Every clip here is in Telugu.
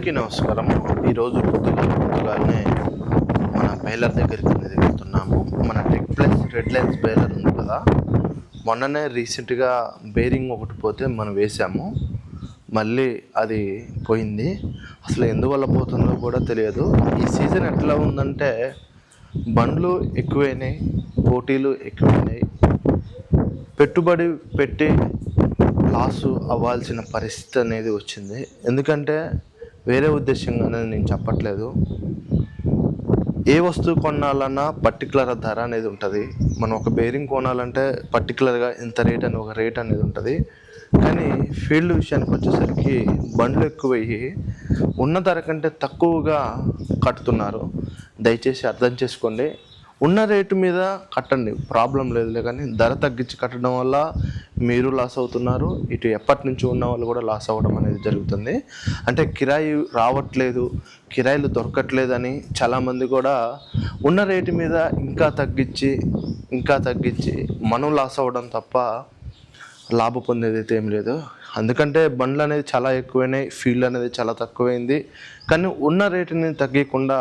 అందరికీ నమస్కారం. ఈరోజు పొద్దుగానే మన బైలర్ దగ్గరికి అనేది వెళ్తున్నాము. మన tech plus red lines broiler ఉంది కదా, మొన్ననే రీసెంట్గా బేరింగ్ ఒకటి పోతే మనం వేసాము. మళ్ళీ అది పోయింది. అసలు ఎందువల్ల పోతుందో కూడా తెలియదు. ఈ సీజన్ ఎట్లా ఉందంటే బండ్లు ఎక్కువైనాయి, పోటీలు ఎక్కువైనాయి, పెట్టుబడి పెట్టి లాసు అవ్వాల్సిన పరిస్థితి అనేది వచ్చింది. ఎందుకంటే వేరే ఉద్దేశంగా అనేది నేను చెప్పట్లేదు. ఏ వస్తువు కొనాలన్నా పర్టికులర్ ధర అనేది ఉంటుంది. మనం ఒక బేరింగ్ కొనాలంటే పర్టికులర్గా ఇంత రేట్ అని ఒక రేట్ అనేది ఉంటుంది. కానీ ఫీల్డ్ విషయానికి వచ్చేసరికి బండ్లు ఎక్కువయ్యి ఉన్న ధర కంటే తక్కువగా కట్టుతున్నారు. దయచేసి అర్థం చేసుకోండి. ఉన్న రేటు మీద కట్టండి, ప్రాబ్లం లేదులే. కానీ ధర తగ్గించి కట్టడం వల్ల మీరు లాస్ అవుతున్నారు, ఇటు ఎప్పటి నుంచి ఉన్న వాళ్ళు కూడా లాస్ అవ్వడం అనేది జరుగుతుంది. అంటే కిరాయి రావట్లేదు, కిరాయిలు దొరకట్లేదని చాలామంది కూడా ఉన్న రేటు మీద ఇంకా తగ్గించి మనం లాస్ అవ్వడం తప్ప లాభం పొందేది అయితే ఏం లేదు. అందుకంటే బండ్లు అనేది చాలా ఎక్కువైనాయి, ఫీల్డ్ అనేది చాలా తక్కువైంది. కానీ ఉన్న రేటుని తగ్గకుండా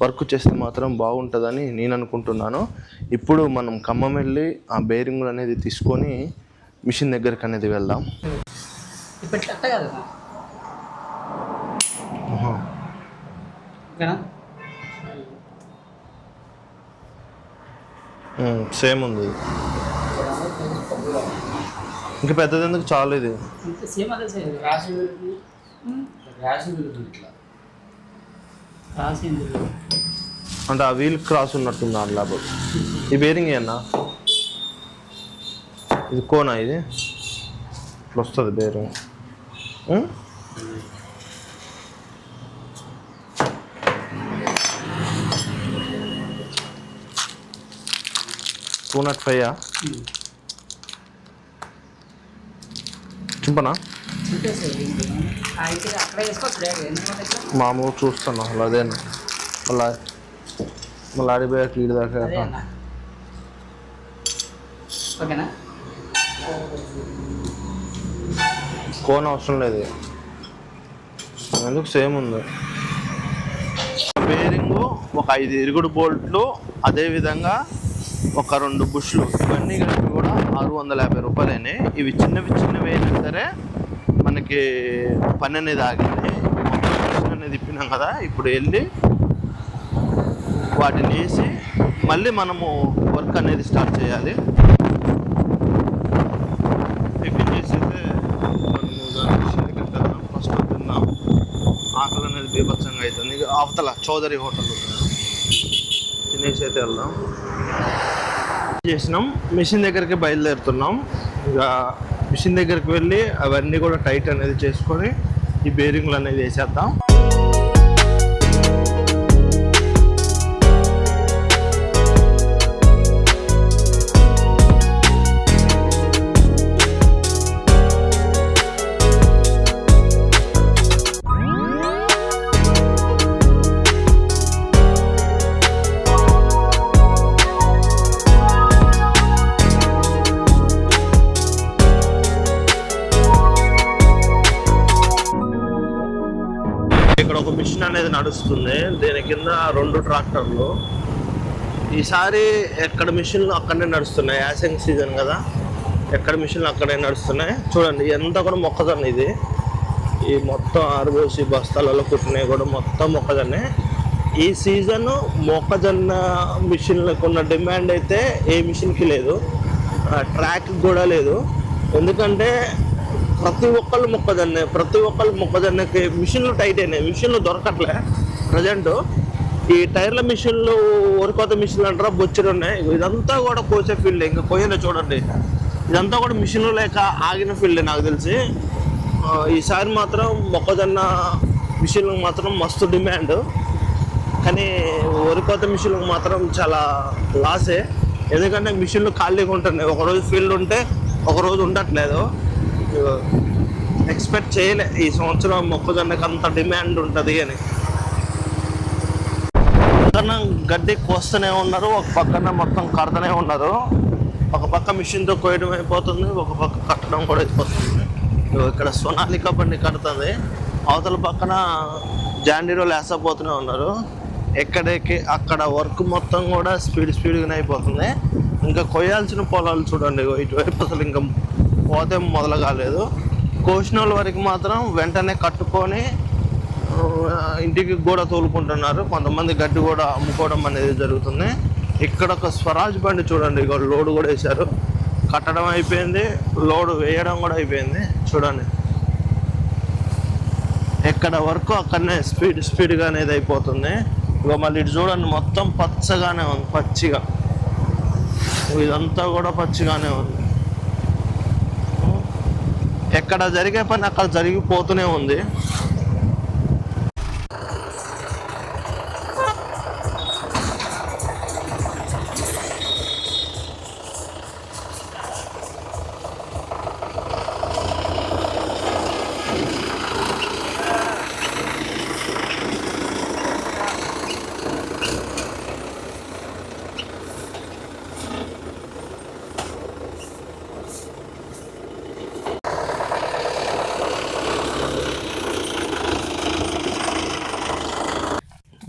వర్క్ చేస్తే మాత్రం బాగుంటుందని నేను అనుకుంటున్నాను. ఇప్పుడు మనం ఖమ్మం వెళ్ళి ఆ బేరింగ్లు అనేది తీసుకొని మిషన్ దగ్గరికి అనేది వెళ్దాం. సేమ్ ఉంది, ఇంకా పెద్దది ఎందుకు, చాలు ఇది. అంటే ఆ వీల్ క్రాస్ ఉన్నట్టుంది అట్లా. ఈ బేరింగ్ అన్నా ఇది కోనా, ఇది ఇట్లా వస్తుంది బేరింగ్. 205 చింపనా మామూలు చూస్తాను. అసలు అదేనా మళ్ళీ ఆడిపోయాక ఈడి దాకా కోన్ అవసరం లేదు, ఎందుకు సేమ్ ఉంది. బేరింగు ఒక 5 ఇరుగుడు బోల్ట్లు, అదేవిధంగా ఒక 2 బుష్లు, ఇవన్నీ కలిపి కూడా 650 రూపాయలైనాయి. ఇవి చిన్నవి అయినా సరే మనకి పని అనేది ఆగింది. మిషన్ అనేది ఇప్పినాం కదా, ఇప్పుడు వెళ్ళి వాటిని వేసి మళ్ళీ మనము వర్క్ అనేది స్టార్ట్ చేయాలి. టిఫిన్ చేసేస్తే మనము ఫస్ట్ తిన్నాం. ఆకలి అనేది బీభత్సంగా అవుతుంది. అవతల చౌదరి హోటల్ తినేసి అయితే వెళ్దాం. చేసినాం, మిషన్ దగ్గరికి బయలుదేరుతున్నాం. ఇక మిషన్ దగ్గరికి వెళ్ళి అవన్నీ కూడా టైట్ అనేది చేసుకొని ఈ బేరింగ్లు అనేది వేసేద్దాం. ఇక్కడ ఒక మిషన్ అనేది నడుస్తుంది, దీని కింద 2 ట్రాక్టర్లు. ఈసారి ఎక్కడ మిషన్లు అక్కడనే నడుస్తున్నాయి. యాసింగ్ సీజన్ కదా, ఎక్కడ మిషన్లు అక్కడే నడుస్తున్నాయి. చూడండి ఎంత కూడా మొక్కజొన్న. ఇది ఈ మొత్తం ఆరుబోసి బస్తాలలో కుట్టినవి కూడా మొత్తం మొక్కజొన్నే. ఈ సీజన్ మొక్కజొన్న మిషన్లకు ఉన్న డిమాండ్ అయితే ఏ మిషన్కి లేదు, ట్రాక్ కూడా లేదు. ఎందుకంటే ప్రతి ఒక్కళ్ళు మొక్కజొన్నకి మిషన్లు టైట్ అయినాయి, మిషన్లు దొరకట్లే ప్రజెంట్. ఈ టైర్ల మిషన్లు, వరికోత మిషన్లు అంటారా, బొచ్చులు ఉన్నాయి. ఇదంతా కూడా కోసే ఫీల్డ్. ఇంకా కోయలే చూడండి, ఇదంతా కూడా మిషన్లు లేక ఆగిన ఫీల్డ్ నాకు తెలిసి. ఈసారి మాత్రం మొక్కజొన్న మిషన్లకు మాత్రం మస్తు డిమాండ్. కానీ వరికోత మిషన్లకు మాత్రం చాలా లాసే. ఎందుకంటే మిషన్లు ఖాళీగా ఉంటున్నాయి. ఒకరోజు ఫీల్డ్ ఉంటే ఒకరోజు ఉండట్లేదు. ఎక్స్పెక్ట్ చేయలే ఈ సంవత్సరం మొక్కజొన్నకి అంత డిమాండ్ ఉంటుంది అని. పక్కన గడ్డి కోస్తూనే ఉన్నారు, ఒక పక్కన మొత్తం కడతనే ఉన్నారు. ఒక పక్క మిషన్తో కోయడం అయిపోతుంది, ఒక పక్క కట్టడం కూడా అయిపోతుంది. ఇక్కడ సోనాలికా బండి కడుతుంది. అవతల పక్కన జాండీరోలు వేసపోతూనే ఉన్నారు. ఎక్కడెక్కి అక్కడ వర్క్ మొత్తం కూడా స్పీడ్గానే అయిపోతుంది. ఇంకా కొయ్యాల్సిన పొలాలు చూడండి, ఇటువైపు అసలు ఇంకా పోతే మొదలు కాలేదు. కోసిన వరకు మాత్రం వెంటనే కట్టుకొని ఇంటికి కూడా తోలుకుంటున్నారు. కొంతమంది గడ్డి కూడా అమ్ముకోవడం అనేది జరుగుతుంది. ఇక్కడ ఒక స్వరాజ్ బండి చూడండి, లోడ్ కూడా వేశారు. కట్టడం అయిపోయింది, లోడ్ వేయడం కూడా అయిపోయింది. చూడండి ఎక్కడ వరకు అక్కడనే స్పీడ్గా అనేది అయిపోతుంది. ఇక మళ్ళీ ఇటు చూడండి, మొత్తం పచ్చగానే ఉంది, పచ్చిగా ఇదంతా కూడా పచ్చిగానే ఉంది. ఎక్కడ జరిగే పని అక్కడ జరిగిపోతూనే ఉంది.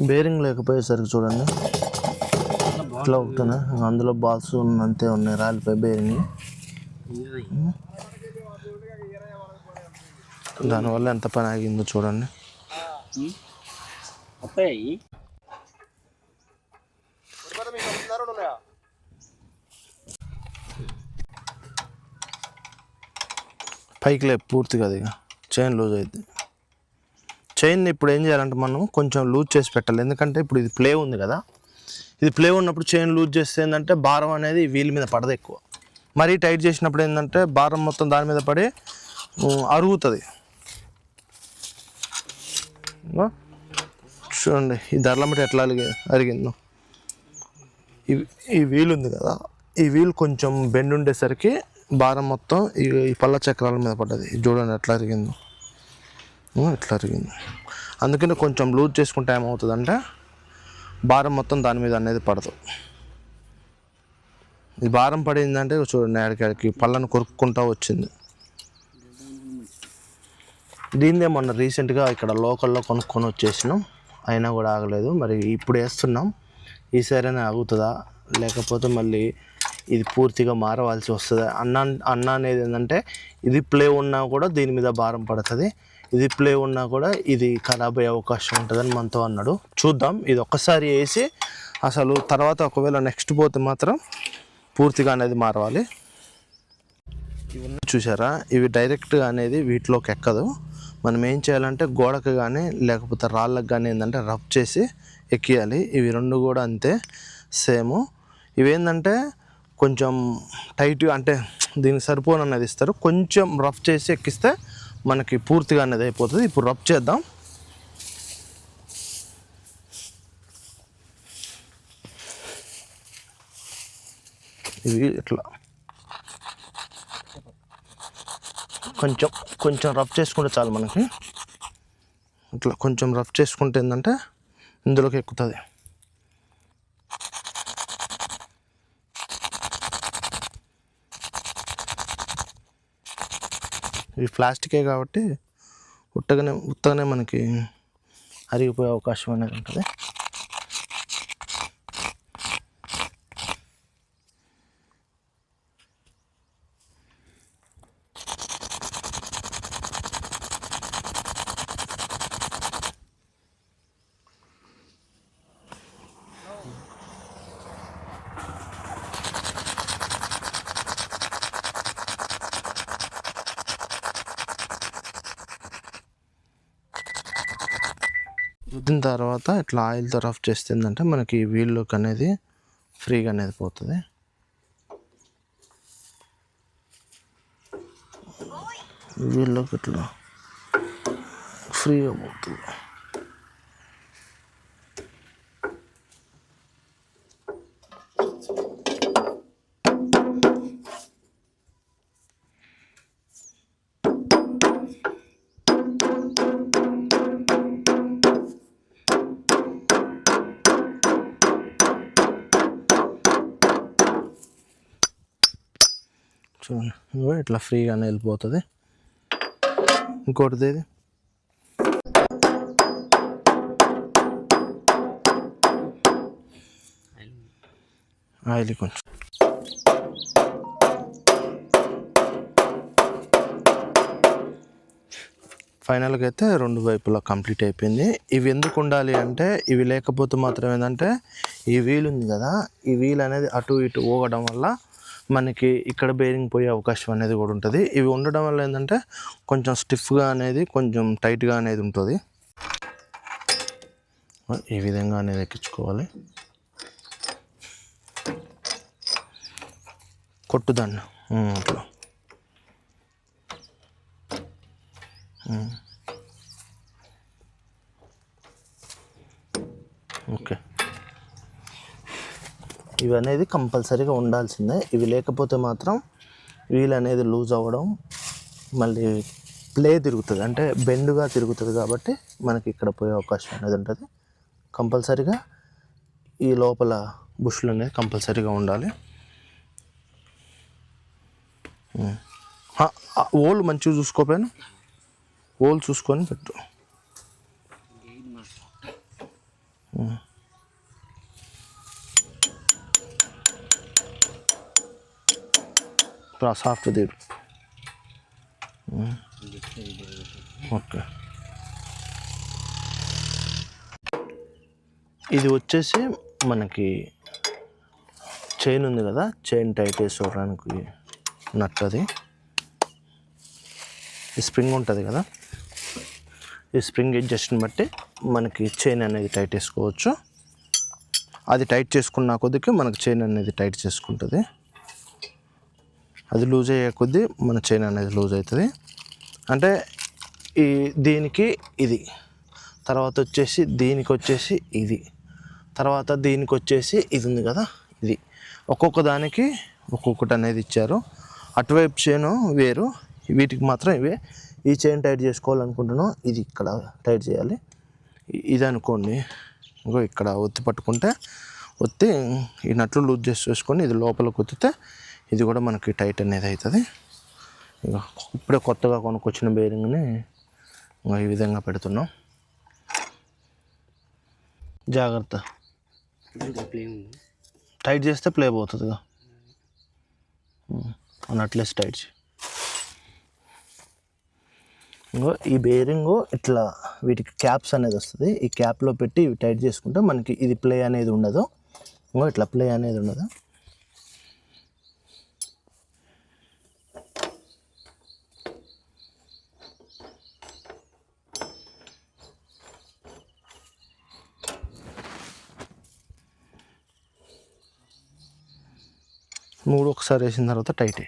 బేరింగ్ లేకపోయేసరికి చూడండి ఇట్లా ఒకటనే, అందులో బాల్స్ అంతే ఉన్నాయి, రాలిపోయి బేరింగ్. దానివల్ల ఎంత పని ఆగిందో చూడండి. పైకి లేపు పూర్తిగా, అది చైన్ లూజ్ అవుతుంది. చైన్ని ఇప్పుడు ఏం చేయాలంటే మనం కొంచెం లూజ్ చేసి పెట్టాలి. ఎందుకంటే ఇప్పుడు ఇది ప్లే ఉంది కదా, ఇది ప్లే ఉన్నప్పుడు చైన్ లూజ్ చేస్తే ఏంటంటే భారం అనేది వీల్ మీద పడదు ఎక్కువ. మరీ టైట్ చేసినప్పుడు ఏంటంటే భారం మొత్తం దాని మీద పడి అరుగుతుంది. చూడండి ఈ ధరలమ్మటి ఎట్లా అరిగిందో. ఈ వీల్ ఉంది కదా, ఈ వీల్ కొంచెం బెండ్ ఉండేసరికి భారం మొత్తం ఈ పళ్ళ చక్రాల మీద పడ్డది. చూడండి ఎట్లా అరిగిందో, ఇట్లా అరిగింది. అందుకని కొంచెం లూజ్ చేసుకుంటే ఏమవుతుందంటే భారం మొత్తం దాని మీద అనేది పడదు. ఈ భారం పడిందంటే చూడండి ఆడికి పళ్ళను కొరుక్కుంటూ వచ్చింది. దీన్నే మొన్న రీసెంట్గా ఇక్కడ లోకల్లో కొనుక్కొని వచ్చేసినాం, అయినా కూడా ఆగలేదు. మరి ఇప్పుడు వేస్తున్నాం, ఈసారైనా ఆగుతుందా లేకపోతే మళ్ళీ ఇది పూర్తిగా మారవలసి వస్తుందా. అన్న అనేది ఏంటంటే ఇది ప్లే ఉన్నా కూడా దీని మీద భారం పడుతుంది, ఇది ప్లే ఉన్నా కూడా ఇది ఖరాబ్ అయ్యే అవకాశం ఉంటుందని మనతో అన్నాడు. చూద్దాం, ఇది ఒక్కసారి వేసి అసలు తర్వాత ఒకవేళ నెక్స్ట్ పోతే మాత్రం పూర్తిగా అనేది మారవాలి. ఇవన్నీ చూసారా, ఇవి డైరెక్ట్గా అనేది వీటిలోకి ఎక్కదు. మనం ఏం చేయాలంటే గోడకు కానీ లేకపోతే రాళ్ళకు కానీ ఏంటంటే రబ్ చేసి ఎక్కియాలి. ఇవి రెండు కూడా అంతే సేమ్. ఇవేంటంటే కొంచెం టైట్గా అంటే దీనికి సరిపోనన్నది ఇస్తారు, కొంచెం రఫ్ చేసి ఎక్కిస్తే మనకి పూర్తిగా అనేది అయిపోతుంది. ఇప్పుడు రబ్ చేద్దాం. ఇవి ఇట్లా కొంచెం రఫ్ చేసుకుంటే చాలు మనకి. ఇట్లా కొంచెం రఫ్ చేసుకుంటే ఏంటంటే ఇందులోకి ఎక్కుతుంది. ఇవి ప్లాస్టికే కాబట్టి ఉత్తగానే మనకి అరిగిపోయే అవకాశం అనేది ఉంటుంది. రుద్దిన తర్వాత ఇట్లా ఆయిల్తో రఫ్ చేస్తుందంటే మనకి వీల్లోకి అనేది ఫ్రీగా అనేది పోతుంది. వీల్లోకి ఇట్లా ఫ్రీగా పోతుంది. చూడండి ఇట్లా ఫ్రీగానే వెళ్ళిపోతుంది. ఇంకోటిది ఇది ఆయిల్ కొంచెం. ఫైనల్గా అయితే 2 వైపులా కంప్లీట్ అయిపోయింది. ఇవి ఎందుకు ఉండాలి అంటే, ఇవి లేకపోతే మాత్రం ఏంటంటే ఈ వీల్ ఉంది కదా, ఈ వీల్ అనేది అటు ఇటు ఊగడం వల్ల మనకి ఇక్కడ బేరింగ్ పోయే అవకాశం అనేది కూడా ఉంటుంది. ఇవి ఉండడం వల్ల ఏంటంటే కొంచెం స్టిఫ్గా అనేది, కొంచెం టైట్గా అనేది ఉంటుంది. ఈ విధంగా అనేది ఎక్కించుకోవాలి. కొట్టుదాన్ని అట్లా. ఓకే, ఇవి అనేది కంపల్సరీగా ఉండాల్సిందే. ఇవి లేకపోతే మాత్రం వీల్ అనేది లూజ్ అవ్వడం, మళ్ళీ ప్లే తిరుగుతుంది, అంటే బెండుగా తిరుగుతుంది, కాబట్టి మనకి ఇక్కడ పోయే అవకాశం అనేది ఉంటుంది. కంపల్సరీగా ఈ లోపల బుష్లు అనేది కంపల్సరీగా ఉండాలి. ఓల్ మంచిగా చూసుకోపోయాను, ఓల్ చూసుకొని పెట్టు. సాఫ్ట్ తీరు. ఓకే, ఇది వచ్చేసి మనకి చైన్ ఉంది కదా, చైన్ టైట్ వేసుకోవడానికి నట్. అది ఈ స్ప్రింగ్ ఉంటుంది కదా, ఈ స్ప్రింగ్ అడ్జస్ట్ని బట్టి మనకి చైన్ అనేది టైట్ వేసుకోవచ్చు. అది టైట్ చేసుకున్న కొద్దికి మనకి చైన్ అనేది టైట్ చేసుకుంటుంది. అది లూజ్ అయ్యే కొద్దీ మన చైన్ అనేది లూజ్ అవుతుంది. అంటే ఈ దీనికి ఇది, తర్వాత వచ్చేసి దీనికి వచ్చేసి ఇది, తర్వాత దీనికి వచ్చేసి ఇది ఉంది కదా, ఇది ఒక్కొక్క దానికి ఒక్కొక్కటి అనేది ఇచ్చారు. అటువైపు చైన్ వేరు, వీటికి మాత్రం ఇవే. ఈ చైన్ టైట్ చేసుకోవాలనుకుంటున్నాం, ఇది ఇక్కడ టైట్ చేయాలి. ఇది అనుకోండి, ఇంకో ఇక్కడ ఒత్తి పట్టుకుంటే, ఒత్తి ఈ నట్లు లూజ్ చేసుకొని ఇది లోపలికి ఒత్తితే ఇది కూడా మనకి టైట్ అనేది అవుతుంది. ఇక ఇప్పుడే కొత్తగా కొనుక్కొచ్చిన బేరింగ్ని ఈ విధంగా పెడుతున్నాం. జాగ్రత్త, టైట్ చేస్తే ప్లే పోతుందిగా, అట్లేసి టైట్ చేయి. ఇంకో ఈ బేరింగ్ ఇట్లా వీటికి క్యాప్స్ అనేది వస్తుంది. ఈ క్యాప్లో పెట్టి ఇవి టైట్ చేసుకుంటే మనకి ఇది ప్లే అనేది ఉండదు. ఇంకో ఇట్లా ప్లే అనేది ఉండదు. మూడు ఒకసారి వేసిన తర్వాత టైట్.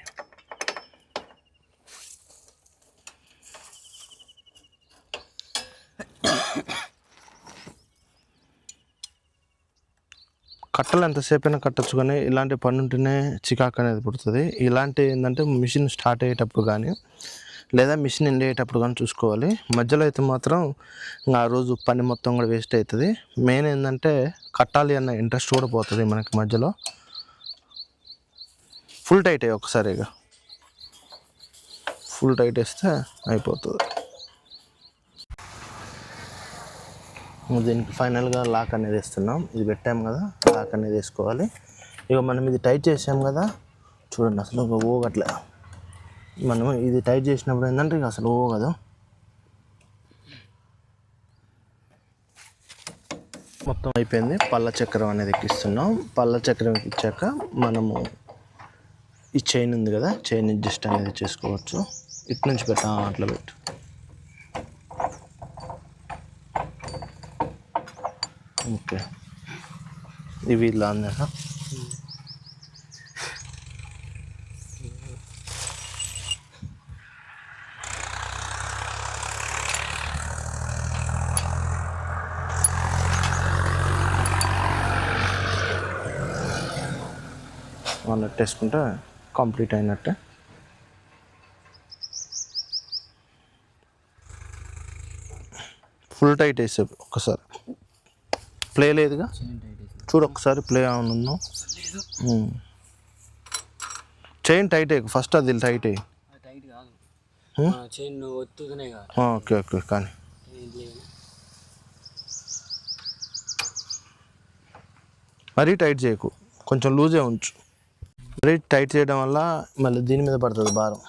కట్టలు ఎంతసేపు అయినా కట్టచ్చు, కానీ ఇలాంటి పని ఉంటేనే చికాకు అనేది పుడుతుంది. ఇలాంటి ఏంటంటే మిషన్ స్టార్ట్ అయ్యేటప్పుడు కానీ, లేదా మిషన్ ఎండ్ అయ్యేటప్పుడు కానీ చూసుకోవాలి. మధ్యలో అయితే మాత్రం ఆ రోజు పని మొత్తం కూడా వేస్ట్ అవుతుంది. మెయిన్ ఏంటంటే కట్టాలి అన్న ఇంట్రెస్ట్ కూడా పోతుంది మనకి మధ్యలో. ఫుల్ టైట్ అయ్యి ఒకసారిగా ఫుల్ టైట్ వేస్తే అయిపోతుంది. దీనికి ఫైనల్గా లాక్ అనేది వేస్తున్నాం. ఇది పెట్టాము కదా, లాక్ అనేది వేసుకోవాలి. ఇక మనం ఇది టైట్ చేసాం కదా, చూడండి అసలు ఊగట్లే. మనం ఇది టైట్ చేసినప్పుడు ఏంటంటే ఇక అసలు ఊగదు. మొత్తం అయిపోయింది. పళ్ళ చక్రం అనేది ఎక్కిస్తున్నాం. పళ్ళ చక్రం ఎక్కించాక మనము ఈ చైన్ ఉంది కదా, చైన్ అడ్జస్ట్ అనేది చేసుకోవచ్చు. ఇటు నుంచి పెట్టా, అట్లా పెట్టు. ఓకే, ఇవి ఇలా అందా. అన్నట్టు వేసుకుంటే కంప్లీట్ అయినట్టే. ఫుల్ టైట్ వేసే ఒకసారి ప్లే లేదుగా, చూడు ఒకసారి ప్లే ఏమైనా ఉందో. చైన్ టైట్ అయ్యి ఫస్ట్, అది టైట్ అయ్యి. ఓకే ఓకే, కానీ మరీ టైట్ చేయకు, కొంచెం లూజే ఉంచు. మరీ టైట్ చేయడం వల్ల మళ్ళీ దీని మీద పడుతుంది భారం.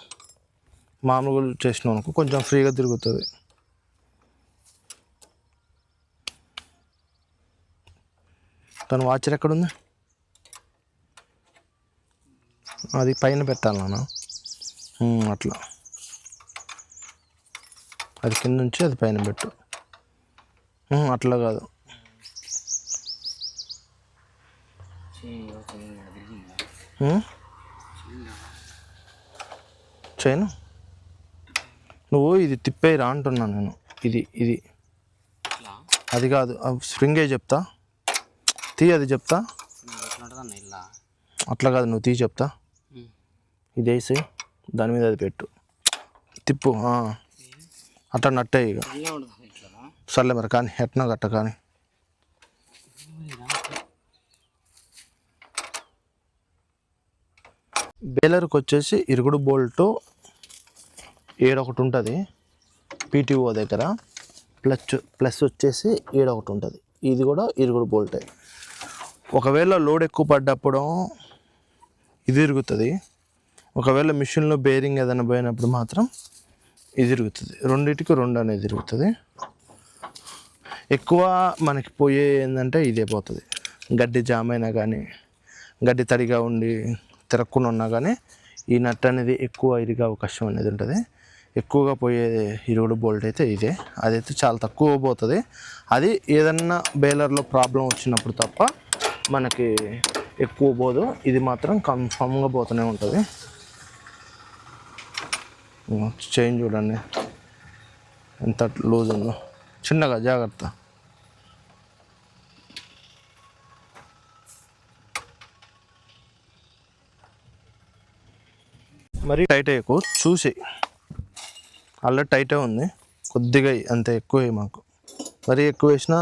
మామూలుగా చేసినాం అనుకో కొంచెం ఫ్రీగా తిరుగుతుంది. తను వాచర్ ఎక్కడుంది? అది పైన పెట్టాలి నాన్న. అట్లా అది కింద నుంచి అది పైన పెట్టు. అట్లా కాదు, చైను నువ్వు ఇది తిప్పేరా అంటున్నాను నేను. ఇది అది కాదు, స్ప్రింగే చెప్తా తీ, అది చెప్తా. అట్లా కాదు, నువ్వు తీ చెప్తా. ఇది వేసి దాని మీద అది పెట్టు, తిప్పు. అట్లా నట్టే ఇక. సర్లే మరి కానీ ఎట్నా గట్ట కానీ. బేలర్కి వచ్చేసి ఇరుగుడు బోల్టు ఏడొకటి ఉంటుంది పీటీఓ దగ్గర, ప్లస్ వచ్చేసి ఏడొకటి ఉంటుంది. ఇది కూడా ఇరుగుడు బోల్టే. ఒకవేళ లోడ్ ఎక్కువ పడ్డప్పుడు ఇది ఇరుగుతుంది. ఒకవేళ మిషన్లో బేరింగ్ ఏదైనా పోయినప్పుడు మాత్రం ఇది ఇరుగుతుంది. రెండింటికి రెండు అనేది ఇరుగుతుంది. ఎక్కువ మనకి పోయే ఏంటంటే ఇదే పోతుంది. గడ్డి జామ్ అయినా కానీ, గడ్డి తడిగా ఉండి తిరక్కుని ఉన్నా కానీ ఈ నట్ అనేది ఎక్కువ ఇరిగే అవకాశం అనేది ఉంటుంది. ఎక్కువగా పోయే ఇరుగుడు బోల్ట్ అయితే ఇదే. అదైతే చాలా తక్కువ పోతుంది. అది ఏదన్నా బేలర్లో ప్రాబ్లం వచ్చినప్పుడు తప్ప మనకి ఎక్కువ పోదు. ఇది మాత్రం కన్ఫామ్గా పోతూనే ఉంటుంది. చైన్ చూడండి ఎంత లూజ్ ఉందో, చిన్నగా జాగ్రత్త. మరి టైట్ అయ్యకు, చూసి. ఆల్రెడీ టైటే ఉంది, కొద్దిగా అంతే, ఎక్కువ మాకు. మరీ ఎక్కువ వేసినా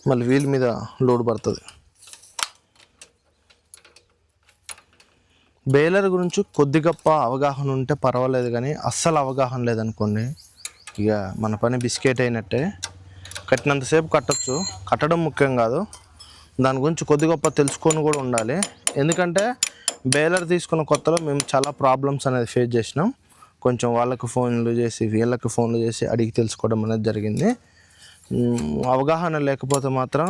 మళ్ళీ వీల్ మీద లోడ్ పడుతుంది. బేలర్ గురించి కొద్దిగప్ప అవగాహన ఉంటే పర్వాలేదు, కానీ అస్సలు అవగాహన లేదనుకోండి ఇక మన పని బిస్కెట్ అయినట్టే. కట్టినంతసేపు కట్టచ్చు, కట్టడం ముఖ్యం కాదు, దాని గురించి కొద్ది గొప్ప తెలుసుకొని కూడా ఉండాలి. ఎందుకంటే బేలర్ తీసుకున్న కొత్తలో మేము చాలా ప్రాబ్లమ్స్ అనేది ఫేస్ చేసినాం. కొంచెం వాళ్ళకి ఫోన్లు చేసి వీళ్ళకి ఫోన్లు చేసి అడిగి తెలుసుకోవడం అనేది జరిగింది. అవగాహన లేకపోతే మాత్రం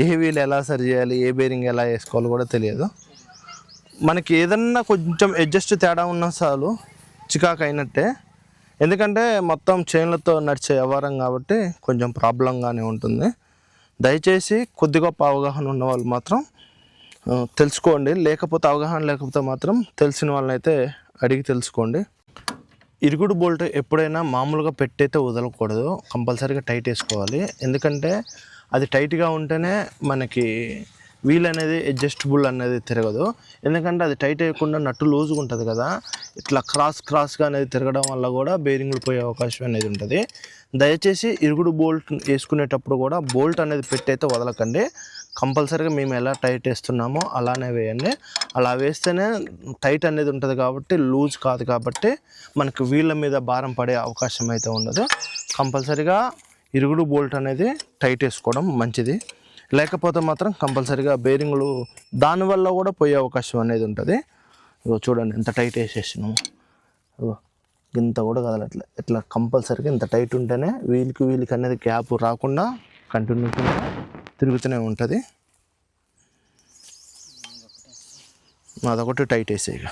ఏ వీల్ ఎలా సరి చేయాలి, ఏ బేరింగ్ ఎలా వేసుకోవాలో కూడా తెలియదు. మనకి ఏదన్నా కొంచెం అడ్జస్ట్ తేడా ఉన్నా చాలు చికాకు అయినట్టే. ఎందుకంటే మొత్తం చైన్లతో నడిచే వ్యవహారం కాబట్టి కొంచెం ప్రాబ్లంగానే ఉంటుంది. దయచేసి కొద్ది గొప్ప అవగాహన ఉన్న వాళ్ళు మాత్రం తెలుసుకోండి. లేకపోతే అవగాహన లేకపోతే మాత్రం తెలిసిన వాళ్ళనైతే అడిగి తెలుసుకోండి. ఇరుగుడు బోల్ట్ ఎప్పుడైనా మామూలుగా పెట్టయితే వదలకూడదు, కంపల్సరీగా టైట్ వేసుకోవాలి. ఎందుకంటే అది టైట్గా ఉంటేనే మనకి వీల్ అనేది అడ్జస్టబుల్ అనేది తిరగదు. ఎందుకంటే అది టైట్ వేయకుండా నట్టు లూజ్గా ఉంటుంది కదా, ఇట్లా క్రాస్గా అనేది తిరగడం వల్ల కూడా బేరింగ్లు పోయే అవకాశం అనేది ఉంటుంది. దయచేసి ఇరుగుడు బోల్ట్ వేసుకునేటప్పుడు కూడా బోల్ట్ అనేది పెట్టయితే వదలకండి. కంపల్సరీగా మేము ఎలా టైట్ వేస్తున్నామో అలానే వేయండి. అలా వేస్తేనే టైట్ అనేది ఉంటుంది కాబట్టి, లూజ్ కాదు కాబట్టి మనకు వీళ్ళ మీద భారం పడే అవకాశం అయితే ఉండదు. కంపల్సరీగా ఇరుగుడు బోల్ట్ అనేది టైట్ వేసుకోవడం మంచిది. లేకపోతే మాత్రం కంపల్సరీగా బేరింగ్లు దానివల్ల కూడా పోయే అవకాశం అనేది ఉంటుంది. ఇగో చూడండి ఎంత టైట్ వేసేసినాము. ఇంత కూడా కదలట్లే. ఇట్లా కంపల్సరీగా ఇంత టైట్ ఉంటేనే వీళ్ళకి అనేది గ్యాప్ రాకుండా కంటిన్యూగా తిరుగుతూనే ఉంటుంది. అదొకటి టైట్ వేసే ఇక.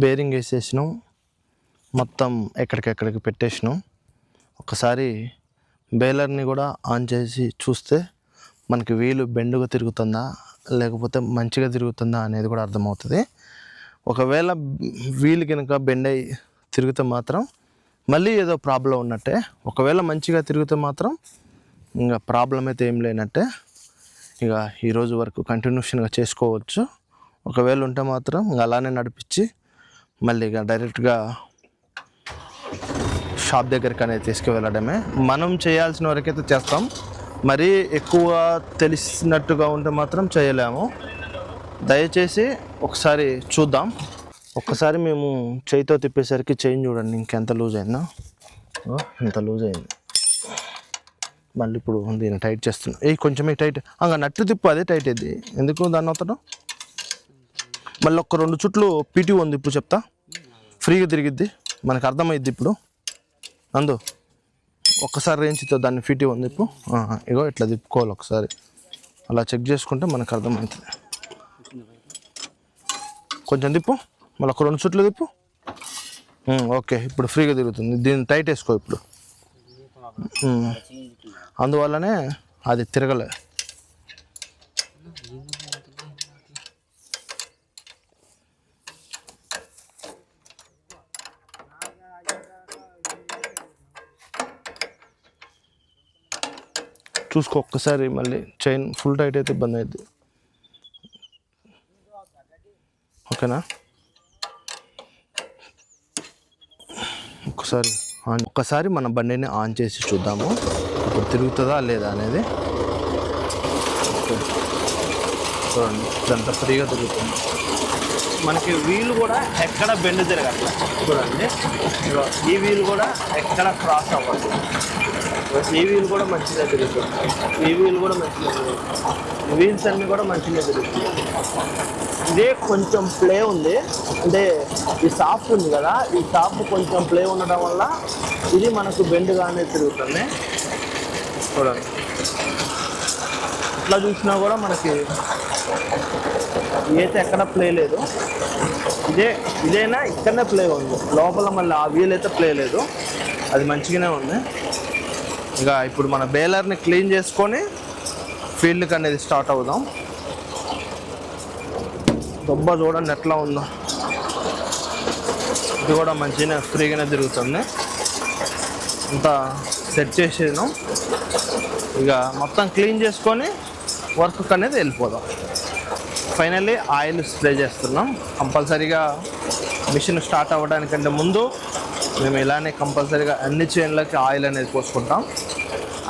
బేరింగ్ వేసేసినాం, మొత్తం ఎక్కడికెక్కడికి పెట్టేసినాం. ఒకసారి బేలర్ని కూడా ఆన్ చేసి చూస్తే మనకి వీలు బెండుగా తిరుగుతుందా లేకపోతే మంచిగా తిరుగుతుందా అనేది కూడా అర్థమవుతుంది. ఒకవేళ వీలు కనుక బెండ్ అయ్యి తిరిగితే మాత్రం మళ్ళీ ఏదో ప్రాబ్లం ఉన్నట్టే. ఒకవేళ మంచిగా తిరిగితే మాత్రం ఇంకా ప్రాబ్లం అయితే ఏం లేనట్టే. ఇక ఈరోజు వరకు కంటిన్యూషన్గా చేసుకోవచ్చు. ఒకవేళ ఉంటే మాత్రం అలానే నడిపించి మళ్ళీ ఇక డైరెక్ట్గా షాప్ దగ్గరికి అనేది తీసుకువెళ్ళడమే. మనం చేయాల్సిన వరకైతే చేస్తాం, మరీ ఎక్కువ తెలిసినట్టుగా ఉంటే మాత్రం చేయలేము. దయచేసి ఒకసారి చూద్దాం. ఒక్కసారి మేము చేయితో తిప్పేసరికి చైన్ చూడండి ఇంకెంత లూజ్ అయిందో, ఇంత లూజ్ అయింది. మళ్ళీ ఇప్పుడు దీన్ని టైట్ చేస్తున్నాం. కొంచెమే టైట్, ఇంకా నట్టు తిప్పు, అదే టైట్ అయింది. ఎందుకు దాన్ని అవుతాడు? మళ్ళీ ఒక 2 చుట్లు పీటీ ఉంది, ఇప్పుడు చెప్తా, ఫ్రీగా తిరిగిద్ది, మనకు అర్థమైద్ది. ఇప్పుడు అందు ఒక్కసారి రేంజ్తో దాన్ని ఫిటీ ఉంది ఇప్పుడు. ఇగో ఇట్లా తిప్పుకోవాలి ఒకసారి, అలా చెక్ చేసుకుంటే మనకు అర్థమవుతుంది. కొంచెం తిప్పు, మళ్ళీ ఒక 2 చుట్లు తిప్పు. ఓకే, ఇప్పుడు ఫ్రీగా తిరుగుతుంది. దీన్ని టైట్ వేసుకో ఇప్పుడు. అందువల్లనే అది తిరగలే. చూసుకో ఒక్కసారి, మళ్ళీ చైన్ ఫుల్ టైట్ అయితే ఇబ్బంది అవుతుంది. ఓకేనా? ఒక్కసారి మన బండిని ఆన్ చేసి చూద్దాము ఇప్పుడు తిరుగుతుందా లేదా అనేది. చూడండి ఇదంతా ఫ్రీగా తిరుగుతుంది. మనకి వీల్ కూడా ఎక్కడ బెండ్ తిరగట్లే. చూడండి ఈ వీల్ కూడా ఎక్కడ క్రాస్ అవ్వదు. ఈ వీల్ కూడా మంచిగా తిరుగుతుంది, ఈ వీల్ కూడా మంచిగా తిరుగుతుంది, వీల్స్ అన్నీ కూడా మంచిగా తిరుగుతుంది. ఇదే కొంచెం ప్లే ఉంది, అంటే ఈ సాఫ్ట్ ఉంది కదా, ఈ సాఫ్ట్ కొంచెం ప్లే ఉండడం వల్ల ఇది మనకు బెండ్గానే తిరుగుతుంది. చూడండి ఇట్లా చూసినా కూడా మనకి అయితే ఎక్కడ ప్లే లేదు. ఇదేనా ఇక్కడనే ప్లే ఉంది, లోపల మళ్ళీ ఆ వీల్ అయితే ప్లే లేదు, అది మంచిగానే ఉంది. ఇక ఇప్పుడు మన బేలర్ని క్లీన్ చేసుకొని ఫీల్డ్కి అనేది స్టార్ట్ అవుదాం. దొబ్బ చూడండి ఎట్లా ఉందో, ఇది కూడా మంచిగానే ఫ్రీగానే తిరుగుతుంది. అంతా సెట్ చేసేదాం. ఇక మొత్తం క్లీన్ చేసుకొని వర్క్ అనేది వెళ్ళిపోదాం. ఫైనల్లీ ఆయిల్ స్ప్రే చేస్తున్నాం. కంపల్సరీగా మిషన్ స్టార్ట్ అవ్వడానికంటే ముందు మేము ఇలానే కంపల్సరీగా అన్ని చైన్లకి ఆయిల్ అనేది పోసుకుంటాం.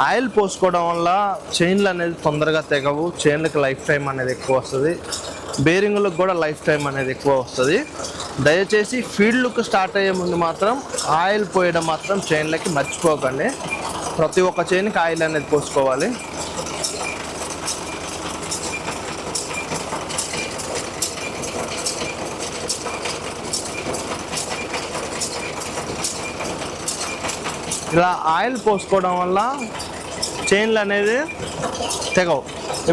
ఆయిల్ పోసుకోవడం వల్ల చైన్లు అనేది తొందరగా తెగవు, చైన్లకి లైఫ్ టైం అనేది ఎక్కువ వస్తుంది, బేరింగులకు కూడా లైఫ్ టైం అనేది ఎక్కువ వస్తుంది. దయచేసి ఫీల్డ్కి స్టార్ట్ అయ్యే ముందు మాత్రం ఆయిల్ పోయడం మాత్రం చైన్లకి మర్చిపోకండి. ప్రతి ఒక్క చైన్కి ఆయిల్ అనేది పోసుకోవాలి. ఇలా ఆయిల్ పోసుకోవడం వల్ల చైన్లు అనేది తెగవు.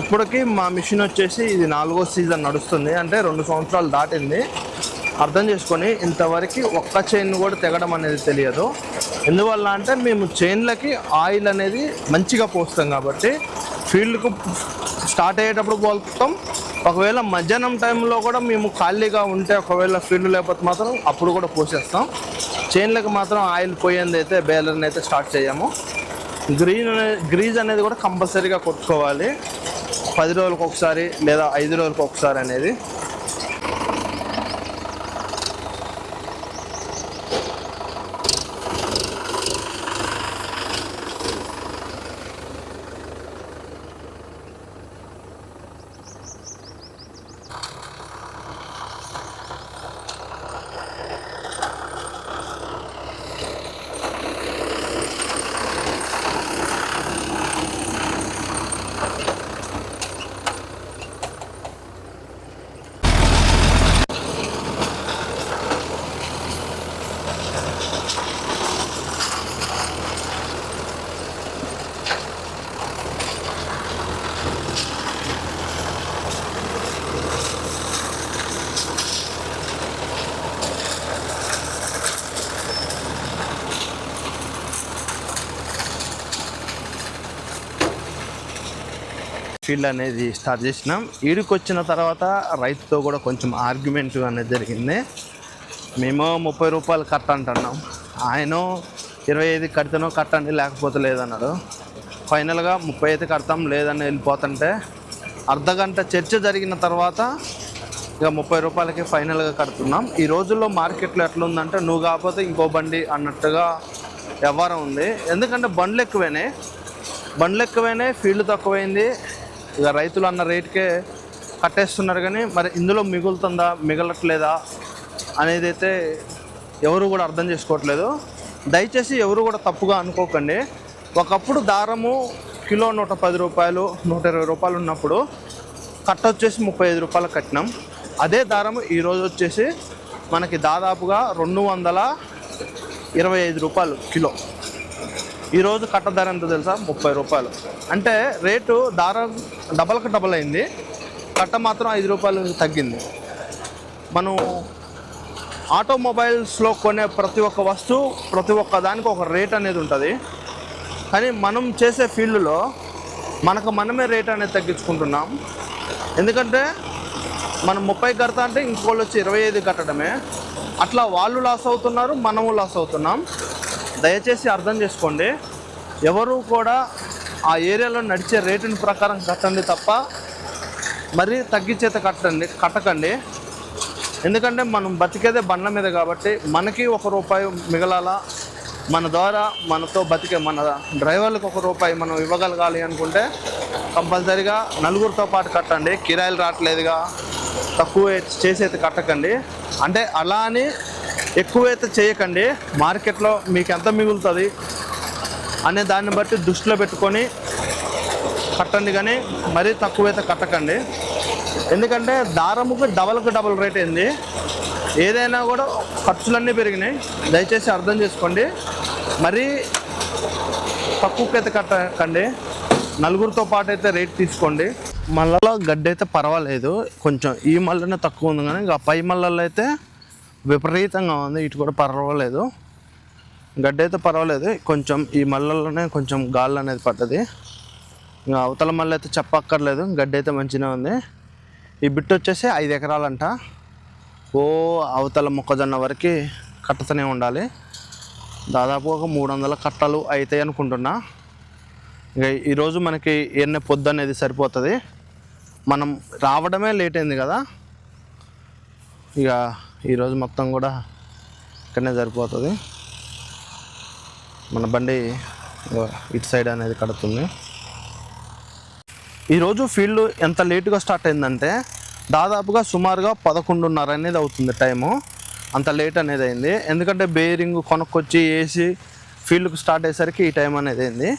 ఇప్పటికీ మా మిషన్ వచ్చేసి ఇది 4వ సీజన్ నడుస్తుంది, అంటే 2 సంవత్సరాలు దాటింది. అర్థం చేసుకొని ఇంతవరకు ఒక్క చైన్ కూడా తెగడం అనేది తెలియదు. ఎందువల్ల అంటే మేము చైన్లకి ఆయిల్ అనేది మంచిగా పోస్తాం కాబట్టి ఫీల్డ్కు స్టార్ట్ అయ్యేటప్పుడు పోస్తాం. ఒకవేళ మధ్యాహ్నం టైంలో కూడా మేము ఖాళీగా ఉంటే, ఒకవేళ ఫీల్డ్ లేకపోతే మాత్రం అప్పుడు కూడా పోసేస్తాం. చైన్లకు మాత్రం ఆయిల్ పోయింది అయితే బేలర్ని అయితే స్టార్ట్ చేయము. గ్రీజ్ అనేది కూడా కంపల్సరీగా కొట్టుకోవాలి, 10 రోజులకు ఒకసారి లేదా 5 రోజులకు ఒకసారి అనేది. ఫీల్డ్ అనేది స్టార్ట్ చేసినాం. ఈడికి వచ్చిన తర్వాత రైతుతో కూడా కొంచెం ఆర్గ్యుమెంట్ అనేది జరిగింది. మేము 30 రూపాయలు కట్ట అంటున్నాం, ఆయన 25 కడితేనో కట్టండి లేకపోతే లేదన్నాడు. ఫైనల్గా 30 అయితే కడతాం, లేదని వెళ్ళిపోతుంటే అర్ధగంట చర్చ జరిగిన తర్వాత ఇక 30 రూపాయలకి ఫైనల్గా కడుతున్నాం. ఈ రోజుల్లో మార్కెట్లో ఎట్లుందంటే నువ్వు కాకపోతే ఇంకో బండి అన్నట్టుగా వ్యవహారం ఉంది. ఎందుకంటే బండ్లు ఎక్కువైనాయి, ఫీల్డ్ తక్కువైంది. ఇక రైతులు అన్న రేటుకే కట్టేస్తున్నారు, కానీ మరి ఇందులో మిగులుతుందా మిగలట్లేదా అనేది అయితే ఎవరు కూడా అర్థం చేసుకోవట్లేదు. దయచేసి ఎవరు కూడా తప్పుగా అనుకోకండి. ఒకప్పుడు దారము కిలో 110 రూపాయలు 120 రూపాయలు ఉన్నప్పుడు కట్ట వచ్చేసి 35 రూపాయలు కట్టినాం. అదే దారము ఈరోజు వచ్చేసి మనకి దాదాపుగా 225 రూపాయలు కిలో. ఈరోజు కట్ట ధర ఎంత తెలుసా? 30 రూపాయలు. అంటే రేటు దారం డబల్ అయింది, కట్ట మాత్రం 5 రూపాయలు తగ్గింది. మనం ఆటోమొబైల్స్లో కొనే ప్రతి ఒక్క వస్తువు ప్రతి ఒక్క దానికి ఒక రేట్ అనేది ఉంటుంది. కానీ మనం చేసే ఫీల్డ్లో మనమే రేట్ అనేది తగ్గించుకుంటున్నాం. ఎందుకంటే మనం 30 కడతా అంటే ఇంకోళ్ళు వచ్చి 25 కట్టడమే. అట్లా వాళ్ళు లాస్ అవుతున్నారు, మనము లాస్ అవుతున్నాం. దయచేసి అర్థం చేసుకోండి. ఎవరు కూడా ఆ ఏరియాలో నడిచే రేటుని ప్రకారం కట్టండి తప్ప మరీ తగ్గించేత కట్టకండి. ఎందుకంటే మనం బతికేదే బండ్ల మీద కాబట్టి మనకి 1 రూపాయి మిగలాలా, మన ద్వారా మనతో బతికే మన డ్రైవర్లకు 1 రూపాయి మనం ఇవ్వగలగాలి అనుకుంటే కంపల్సరీగా నలుగురితో పాటు కట్టండి. కిరాయిలు రావట్లేదుగా తక్కువ చేసేది కట్టకండి. అంటే అలా అని ఎక్కువైతే చేయకండి. మార్కెట్లో మీకు ఎంత మిగులుతుంది అనే దాన్ని బట్టి దృష్టిలో పెట్టుకొని కట్టండి, కానీ మరీ తక్కువైతే కట్టకండి. ఎందుకంటే దారముకు డబల్ రేట్ అయింది. ఏదైనా కూడా ఖర్చులన్నీ పెరిగినాయి. దయచేసి అర్థం చేసుకోండి. మరీ తక్కువకైతే కట్టకండి. నలుగురితో పాటు అయితే రేట్ తీసుకోండి. మళ్ళలో గడ్డి అయితే పర్వాలేదు, కొంచెం ఈ మళ్ళనే తక్కువ ఉంది, కానీ ఇంకా పై మళ్ళల్లో అయితే విపరీతంగా ఉంది. ఇటు కూడా పర్వాలేదు, గడ్డి అయితే పర్వాలేదు. కొంచెం ఈ మళ్ళల్లోనే కొంచెం గాలి అనేది పడ్డది. ఇంకా అవతల మళ్ళీ అయితే చెప్పక్కర్లేదు, గడ్డి అయితే మంచిగా ఉంది. ఈ బిట్ వచ్చేసి 5 ఎకరాలంట. అవతల మొక్కజొన్న వరకు కట్టుతూనే ఉండాలి. దాదాపు ఒక 300 కట్టలు అవుతాయి అనుకుంటున్నా. ఇక ఈరోజు మనకి పొద్దు అనేది సరిపోతుంది. మనం రావడమే లేట్ అయింది కదా, ఇక ఈరోజు మొత్తం కూడా ఇక్కడనే సరిపోతుంది. మన బండి ఇటు సైడ్ అనేది కడుతుంది. ఈరోజు ఫీల్డ్ ఎంత లేటుగా స్టార్ట్ అయిందంటే దాదాపుగా సుమారుగా 11:30 అనేది అవుతుంది టైము. అంత లేట్ అనేది అయింది. ఎందుకంటే బేరింగ్ కొనుక్కొచ్చి వేసి ఫీల్డ్కి స్టార్ట్ అయ్యేసరికి ఈ టైం అనేది అయింది.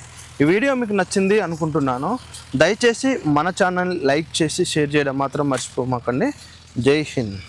ఈ వీడియో మీకు నచ్చింది అనుకుంటున్నాను. దయచేసి మన ఛానల్ లైక్ చేసి షేర్ చేయడం మాత్రం మర్చిపోమాకండి. జై హింద్.